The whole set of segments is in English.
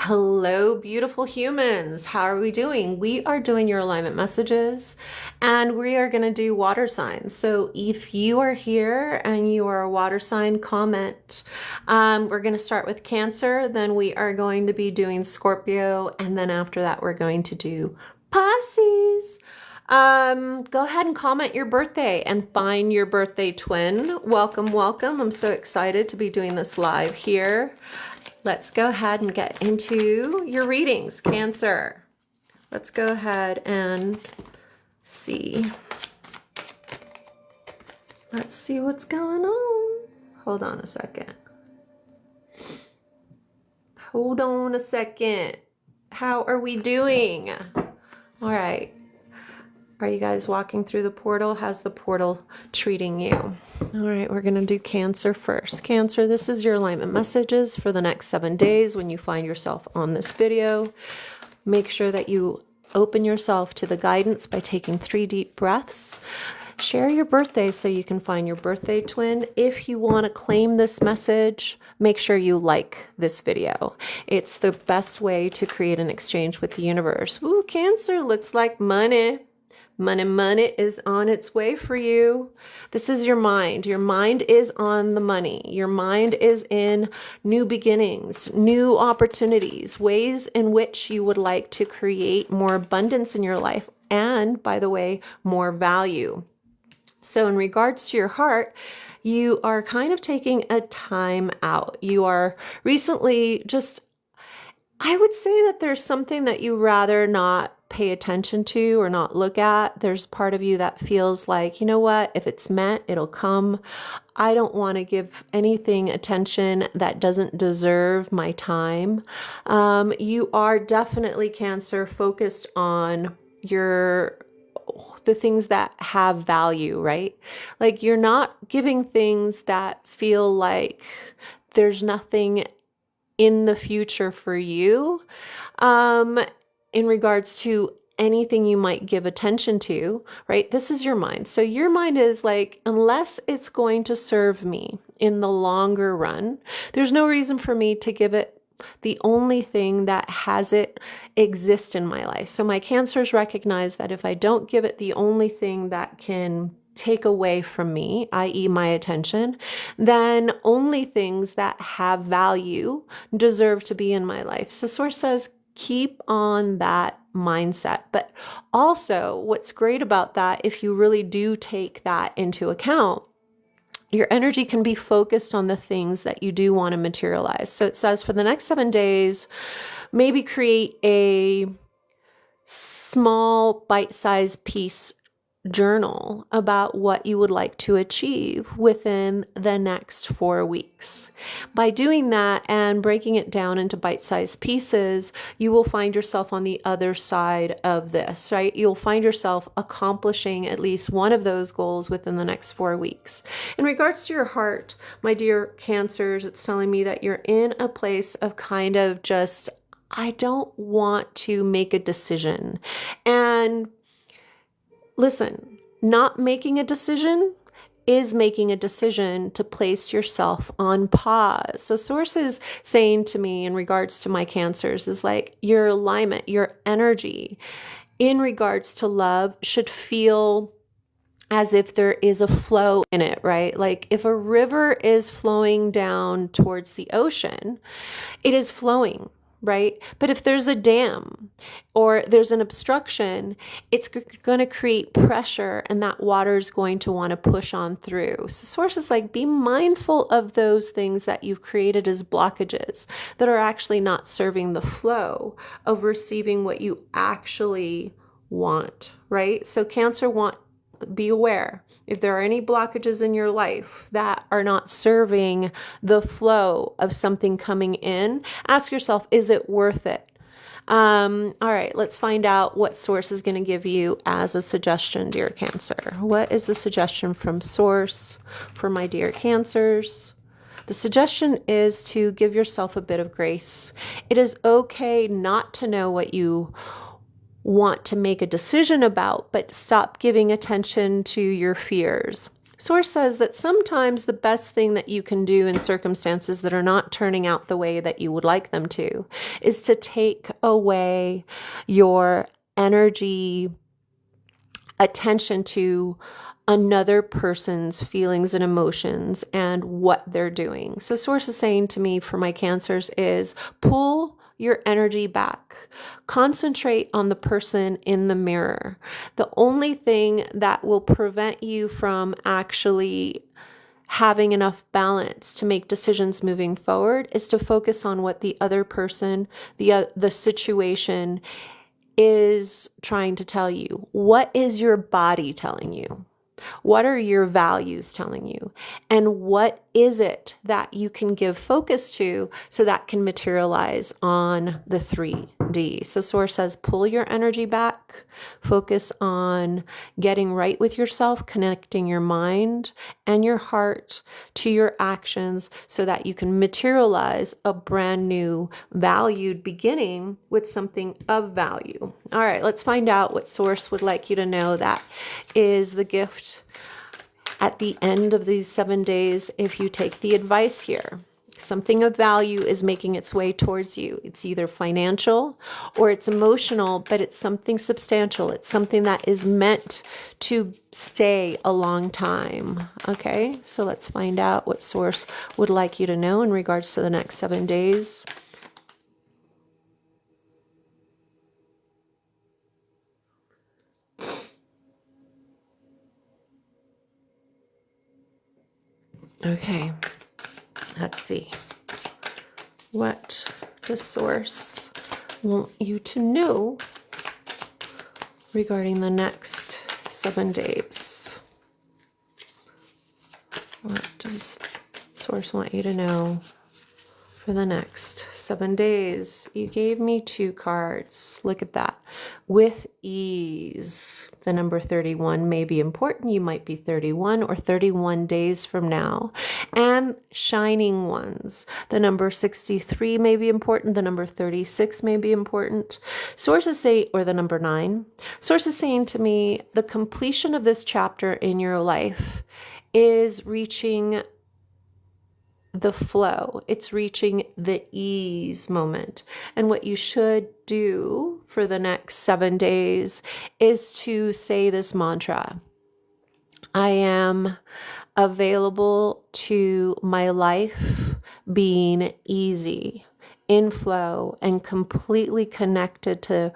Hello, beautiful humans. How are we doing? We are doing your alignment messages and we are going to do water signs. So if you are here and you are a water sign, comment. We're going to start with Cancer, then we are going to be doing Scorpio, and then after that, we're going to do Pisces. Go ahead and comment your birthday and find your birthday twin. Welcome, welcome. I'm so excited to be doing this live here. Let's go ahead and get into your readings, Cancer. Let's go ahead and see. Let's see what's going on. Hold on a second. Hold on a second. How are we doing? All right. Are you guys walking through the portal? How's the portal treating you? All right, we're going to do Cancer first. Cancer, this is your alignment messages for the next 7 days when you find yourself on this video. Make sure that you open yourself to the guidance by taking 3 deep breaths. Share your birthday so you can find your birthday twin. If you want to claim this message, make sure you like this video. It's the best way to create an exchange with the universe. Ooh, Cancer, looks like money. Money is on its way for you. This is your mind. Your mind is on the money. Your mind is in new beginnings, new opportunities, ways in which you would like to create more abundance in your life. And by the way, more value. So in regards to your heart, you are kind of taking a time out. You are recently I would say that there's something that you rather not pay attention to or not look at. There's part of you that feels like, you know what, if it's meant, it'll come. I don't want to give anything attention that doesn't deserve my time. You are definitely, Cancer, focused on the things that have value, right? Like you're not giving things that feel like there's nothing in the future for you. In regards to anything you might give attention to, right? This is your mind. So your mind is like, unless it's going to serve me in the longer run, there's no reason for me to give it the only thing that has it exist in my life. So my Cancers recognize that if I don't give it the only thing that can take away from me, i.e. my attention, then only things that have value deserve to be in my life. So Source says, keep on that mindset. But also what's great about that, if you really do take that into account, your energy can be focused on the things that you do want to materialize. So it says for the next 7 days, maybe create a small bite-sized piece journal about what you would like to achieve within the next 4 weeks. By doing that and breaking it down into bite-sized pieces, you will find yourself on the other side of this, right? You'll find yourself accomplishing at least one of those goals within the next 4 weeks. In regards to your heart, my dear Cancers, it's telling me that you're in a place of kind of just, I don't want to make a decision. And listen, not making a decision is making a decision to place yourself on pause. So Source is saying to me in regards to my Cancers is like your alignment, your energy in regards to love should feel as if there is a flow in it, right? Like if a river is flowing down towards the ocean, it is flowing, right? But if there's a dam or there's an obstruction, it's going to create pressure and that water is going to want to push on through. So Source is like, be mindful of those things that you've created as blockages that are actually not serving the flow of receiving what you actually want, right? So Cancer be aware if there are any blockages in your life that are not serving the flow of something coming in. Ask yourself, is it worth it? All right, let's find out what Source is going to give you as a suggestion, dear Cancer. What is the suggestion from Source for my dear Cancers? The suggestion is to give yourself a bit of grace. It is okay not to know what you want to make a decision about, but stop giving attention to your fears. Source says that sometimes the best thing that you can do in circumstances that are not turning out the way that you would like them to is to take away your energy, attention to another person's feelings and emotions and what they're doing. So Source is saying to me for my Cancers is pull your energy back. Concentrate on the person in the mirror. The only thing that will prevent you from actually having enough balance to make decisions moving forward is to focus on what the other person, the situation is trying to tell you. What is your body telling you? What are your values telling you? And what is it that you can give focus to so that can materialize on the 3D? So Source says, pull your energy back, focus on getting right with yourself, connecting your mind and your heart to your actions so that you can materialize a brand new valued beginning with something of value. All right, let's find out what Source would like you to know that is the gift at the end of these 7 days if you take the advice here. Something of value is making its way towards you. It's either financial or it's emotional, but it's something substantial. It's something that is meant to stay a long time. Okay, so let's find out what Source would like you to know in regards to the next 7 days. Okay, let's see. What does Source want you to know regarding the next 7 days? What does Source want you to know for the next 7 days? You gave me 2 cards. Look at that. With ease. The number 31 may be important. You might be 31 or 31 days from now. And shining ones. The number 63 may be important. The number 36 may be important. Sources say, or the number 9. Sources saying to me, the completion of this chapter in your life is reaching the flow. It's reaching the ease moment. And what you should do for the next 7 days is to say this mantra. I am available to my life being easy, in flow, and completely connected to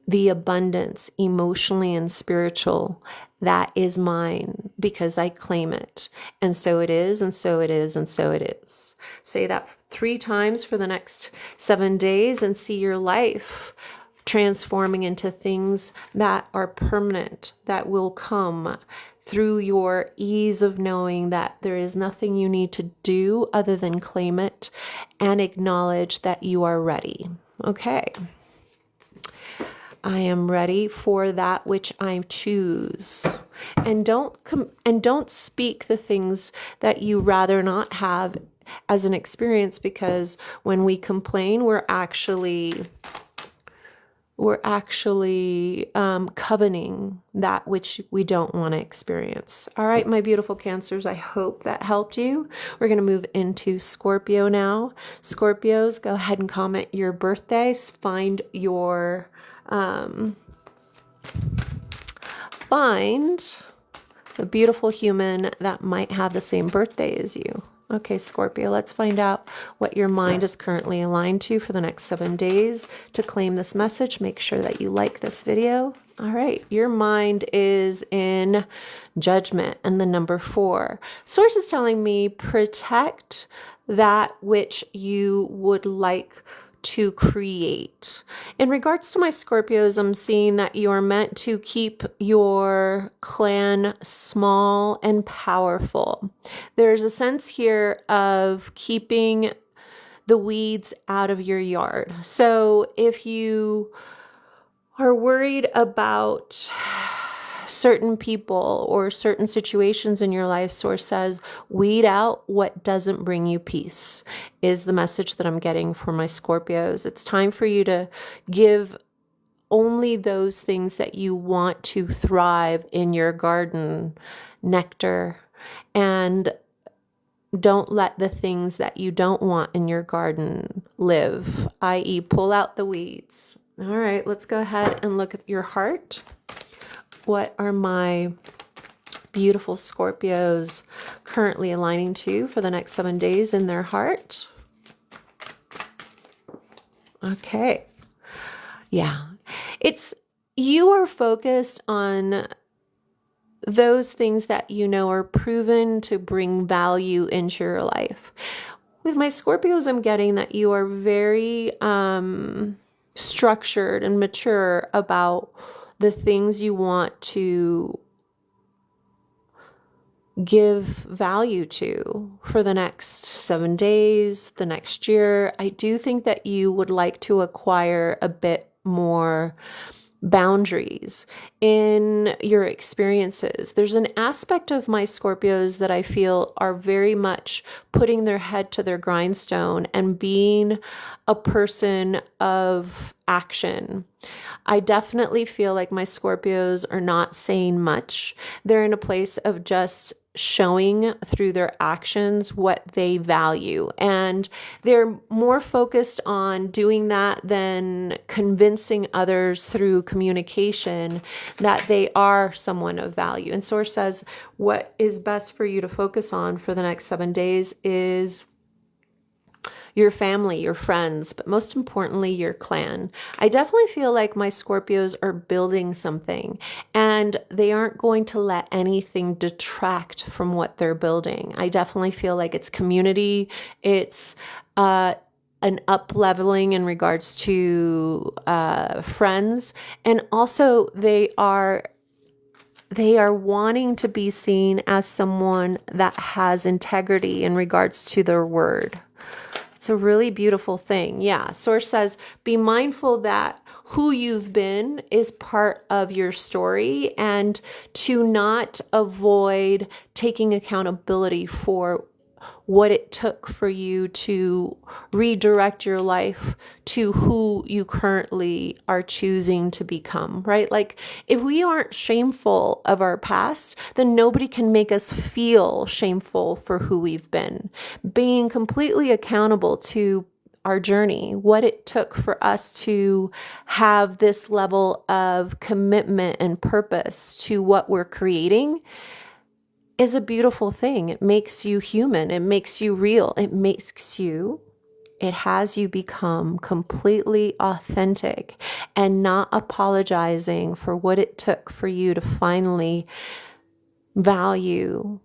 the abundance, emotionally and spiritual, that is mine because I claim it. And so it is, and so it is, and so it is. Say that 3 times for the next 7 days and see your life transforming into things that are permanent, that will come through your ease of knowing that there is nothing you need to do other than claim it and acknowledge that you are ready. Okay. I am ready for that which I choose. And don't speak the things that you rather not have as an experience, because when we complain, we're actually coveting that which we don't want to experience. All right, my beautiful Cancers, I hope that helped you. We're going to move into Scorpio now. Scorpios, go ahead and comment your birthdays. Find the beautiful human that might have the same birthday as you. Okay, Scorpio, let's find out what your mind is currently aligned to for the next 7 days. To claim this message, make sure that you like this video. All right, your mind is in Judgment and the number 4. Source is telling me protect that which you would like to create. In regards to my Scorpios, I'm seeing that you are meant to keep your clan small and powerful. There's a sense here of keeping the weeds out of your yard. So if you are worried about certain people or certain situations in your life, Source says, weed out what doesn't bring you peace, is the message that I'm getting for my Scorpios. It's time for you to give only those things that you want to thrive in your garden nectar, and don't let the things that you don't want in your garden live, i.e. pull out the weeds. All right, let's go ahead and look at your heart. What are my beautiful Scorpios currently aligning to for the next 7 days in their heart? Okay. Yeah. You are focused on those things that you know are proven to bring value into your life. With my Scorpios, I'm getting that you are very structured and mature about the things you want to give value to for the next 7 days, the next year. I do think that you would like to acquire a bit more boundaries in your experiences. There's an aspect of my Scorpios that I feel are very much putting their head to their grindstone and being a person of action. I definitely feel like my Scorpios are not saying much. They're in a place of just showing through their actions what they value. And they're more focused on doing that than convincing others through communication that they are someone of value. And Source says what is best for you to focus on for the next 7 days is your family, your friends, but most importantly, your clan. I definitely feel like my Scorpios are building something and they aren't going to let anything detract from what they're building. I definitely feel like it's community. It's an up-leveling in regards to friends. And also they are wanting to be seen as someone that has integrity in regards to their word. It's a really beautiful thing. Yeah. Source says, be mindful that who you've been is part of your story and to not avoid taking accountability for what it took for you to redirect your life to who you currently are choosing to become, right? Like if we aren't shameful of our past, then nobody can make us feel shameful for who we've been. Being completely accountable to our journey, what it took for us to have this level of commitment and purpose to what we're creating is a beautiful thing. It makes you human. It makes you real. It has you become completely authentic and not apologizing for what it took for you to finally value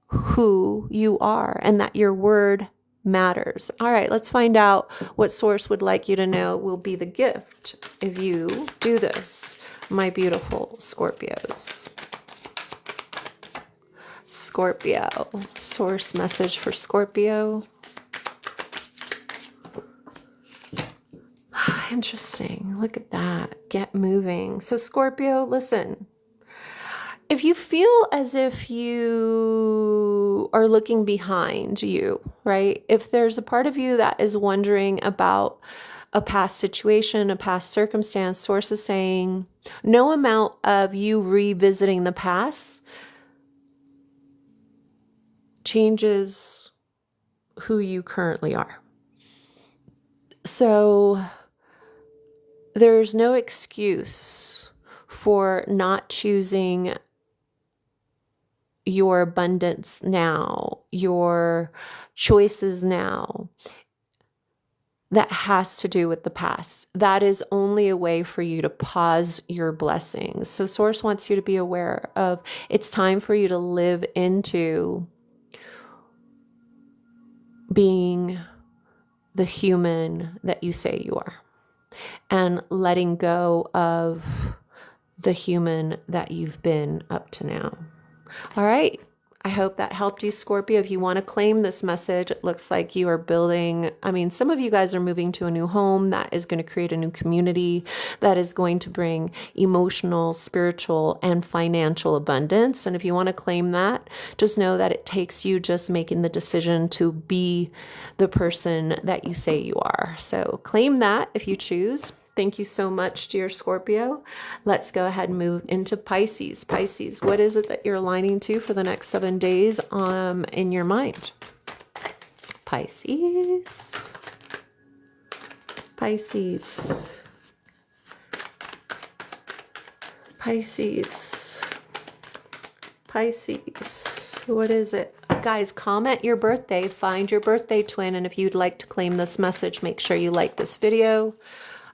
who you are and that your word matters. All right, let's find out what Source would like you to know will be the gift if you do this, my beautiful Scorpios. Scorpio. Source message for Scorpio. Interesting. Look at that. Get moving. So Scorpio, listen. If you feel as if you are looking behind you, right? If there's a part of you that is wondering about a past situation, a past circumstance, Source is saying no amount of you revisiting the past changes who you currently are. So there's no excuse for not choosing your abundance now, your choices now. That has to do with the past. That is only a way for you to pause your blessings. So Source wants you to be aware of it's time for you to live into being the human that you say you are and letting go of the human that you've been up to now. All right. I hope that helped you, Scorpio. If you want to claim this message, it looks like you are building. Some of you guys are moving to a new home that is going to create a new community that is going to bring emotional, spiritual, and financial abundance. And if you want to claim that, just know that it takes you just making the decision to be the person that you say you are. So claim that if you choose. Thank you so much, dear Scorpio. Let's go ahead and move into Pisces. Pisces, what is it that you're aligning to for the next 7 days in your mind? Pisces. Pisces. Pisces. Pisces. What is it? Guys, comment your birthday, find your birthday twin, and if you'd like to claim this message, make sure you like this video.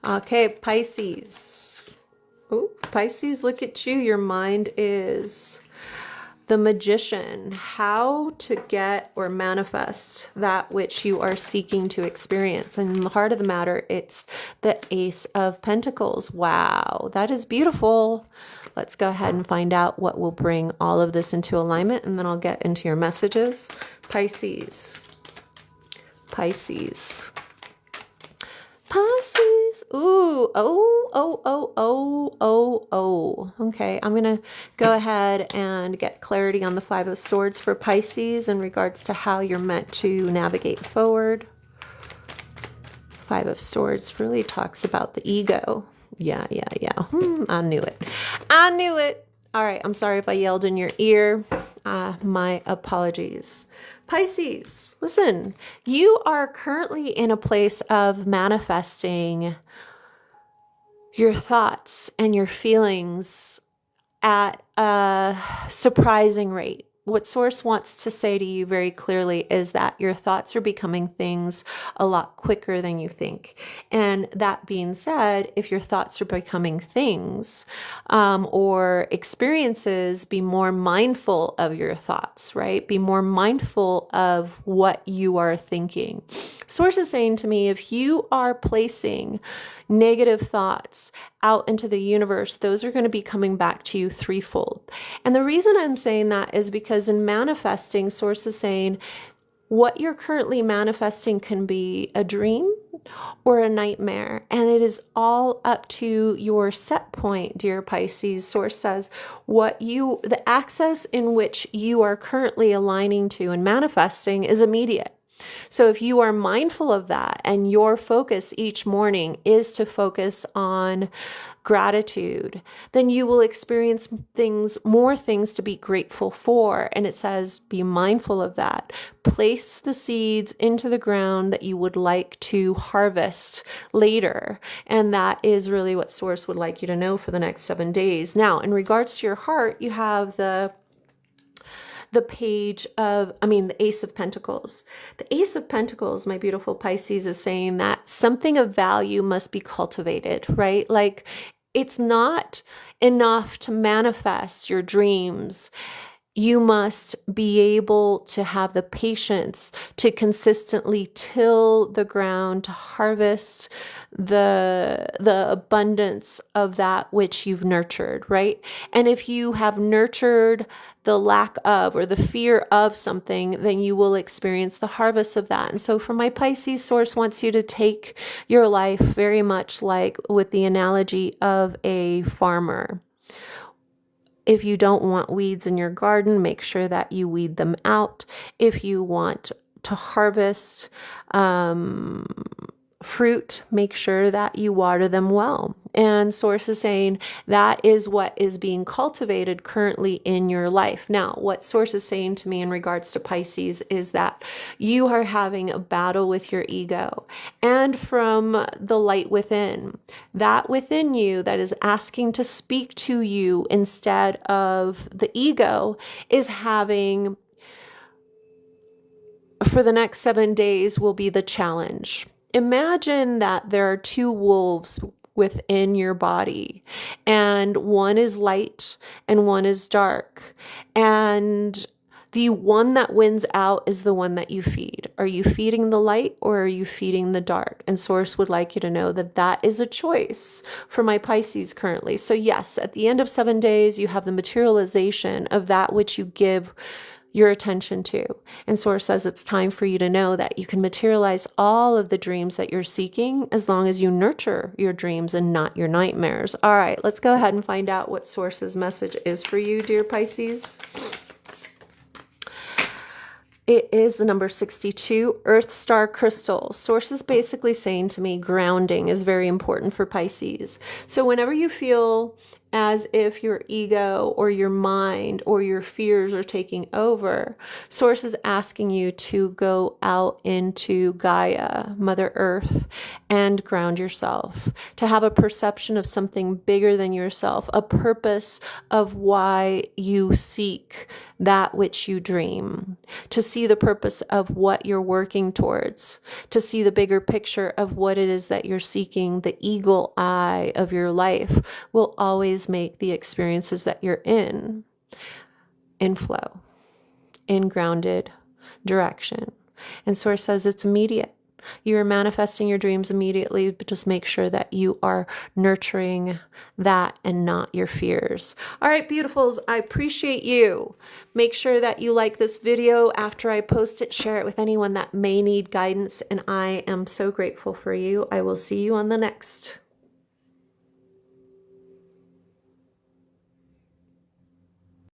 Okay, Pisces. Oh, Pisces, look at you. Your mind is the Magician. How to get or manifest that which you are seeking to experience. And in the heart of the matter, it's the Ace of Pentacles. Wow, that is beautiful. Let's go ahead and find out what will bring all of this into alignment, and then I'll get into your messages. Pisces. Pisces. Pisces. Ooh, oh. Okay, I'm going to go ahead and get clarity on the Five of Swords for Pisces in regards to how you're meant to navigate forward. Five of Swords really talks about the ego. Yeah. I knew it. I knew it. All right, I'm sorry if I yelled in your ear. My apologies. Pisces, listen, you are currently in a place of manifesting your thoughts and your feelings at a surprising rate. What Source wants to say to you very clearly is that your thoughts are becoming things a lot quicker than you think. And that being said, if your thoughts are becoming things or experiences, be more mindful of your thoughts, right? Be more mindful of what you are thinking. Source is saying to me, if you are placing negative thoughts out into the universe, those are going to be coming back to you threefold. And the reason I'm saying that is because in manifesting, Source is saying what you're currently manifesting can be a dream or a nightmare. And it is all up to your set point, dear Pisces. Source says the access in which you are currently aligning to and manifesting is immediate. So if you are mindful of that and your focus each morning is to focus on gratitude, then you will experience more things to be grateful for. And it says, be mindful of that. Place the seeds into the ground that you would like to harvest later. And that is really what Source would like you to know for the next 7 days. Now, in regards to your heart, you have the Ace of Pentacles. The Ace of Pentacles, my beautiful Pisces, is saying that something of value must be cultivated, right? Like, it's not enough to manifest your dreams. You must be able to have the patience to consistently till the ground, to harvest the abundance of that which you've nurtured, right? And if you have nurtured the lack of or the fear of something, then you will experience the harvest of that. And so for my Pisces, Source wants you to take your life very much like with the analogy of a farmer. If you don't want weeds in your garden, make sure that you weed them out. If you want to harvest fruit, make sure that you water them well. And Source is saying that is what is being cultivated currently in your life. Now, what Source is saying to me in regards to Pisces is that you are having a battle with your ego and from the light within. That within you that is asking to speak to you instead of the ego is having, for the next 7 days, will be the challenge. Imagine that there are two wolves within your body, and one is light and one is dark. And the one that wins out is the one that you feed. Are you feeding the light or are you feeding the dark? And Source would like you to know that that is a choice for my Pisces currently. So yes, at the end of 7 days, you have the materialization of that which you give your attention to. And Source says it's time for you to know that you can materialize all of the dreams that you're seeking as long as you nurture your dreams and not your nightmares. All right, let's go ahead and find out what Source's message is for you, dear Pisces. It is the number 62, Earth Star Crystal. Source is basically saying to me grounding is very important for Pisces. So whenever you feel as if your ego or your mind or your fears are taking over, Source is asking you to go out into Gaia, Mother Earth, and ground yourself, to have a perception of something bigger than yourself, a purpose of why you seek that which you dream, to see the purpose of what you're working towards, to see the bigger picture of what it is that you're seeking. The eagle eye of your life will always make the experiences that you're in flow, in grounded direction. And Source says it's immediate. You are manifesting your dreams immediately, but just make sure that you are nurturing that and not your fears. All right, beautifuls, I appreciate you. Make sure that you like this video after I post it. Share it with anyone that may need guidance, and I am so grateful for you. I will see you on the next.